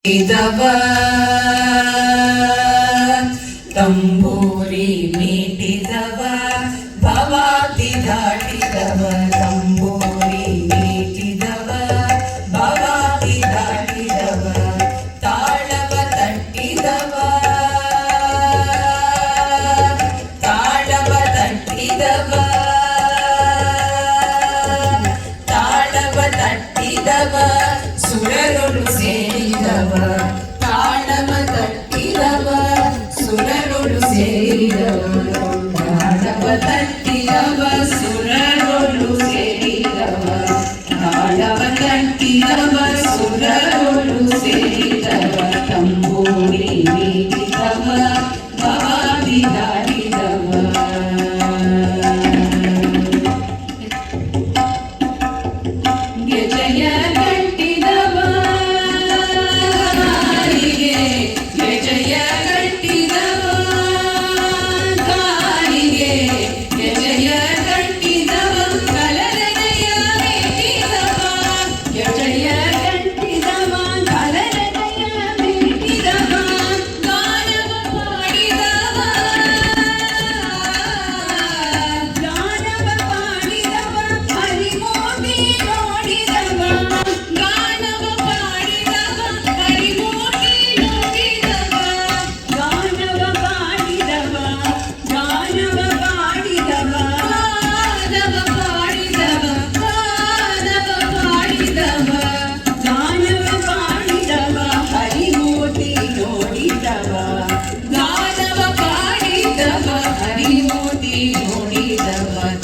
ಇದವ ತಂಬೂರಿ ಮೀಟಿದವ ಭವಾತಿ ದಾಟಿದವ ತಂಬೂರಿ ಮೀಟಿದವ ಭವಾತಿ ದಾಟಿದವ ತಾಳವ ತಟ್ಟಿದವ ತಾಳವ ತಟ್ಟಿದವ ತಾಳವ ತಟ್ಟಿದವ ಸುರರೊಳು ಸೇರಿದವ ತಾಳವ ತಟ್ಟಿದವ ಸುರರೊಳು ಸೇರಿದವ ತಾಳವ ತಟ್ಟಿದವ ಸುರರೊಳು ಸೇರಿದವ ತಾಳವ ತಟ್ಟಿದವ ಸುರರೊಳು ಸೇರಿದವ ತಂಬೂರಿ ಮೀಟಿದವ ಭವಾದಿ ದಾಟಿದವ ಜಯ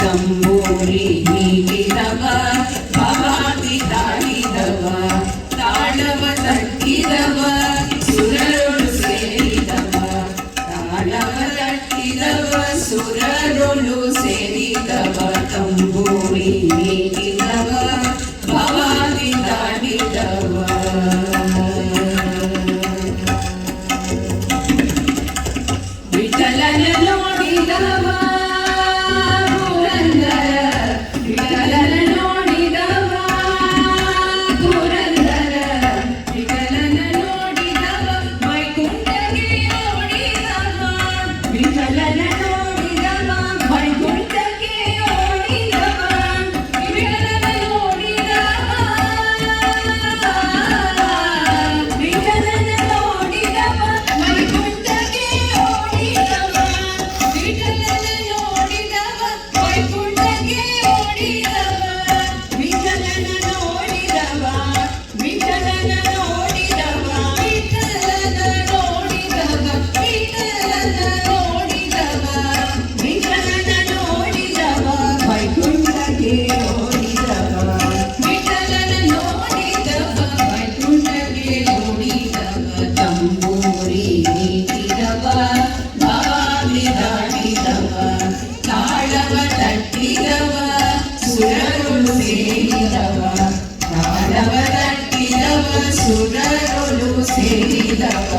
ತಂಬೂರಿ ಮೀಟಿದವ ಭವಾತಿ ದಾಟಿದವ ತಾಳವ ತಟ್ಟಿದವ ಸುರರೊಳು ಸೇರಿದವ ತಾಳವ ತಟ್ಟಿದವ ಸುರರೊಳು ಸೇರಿದವ ತಂಬೂರಿ ಮೀಟಿದವ ಭವಾತಿ ದಾಟಿದವ ವಿಠಲನ ನೋಡಿದವ ಸುರರೊಳು ಸೇರಿದವ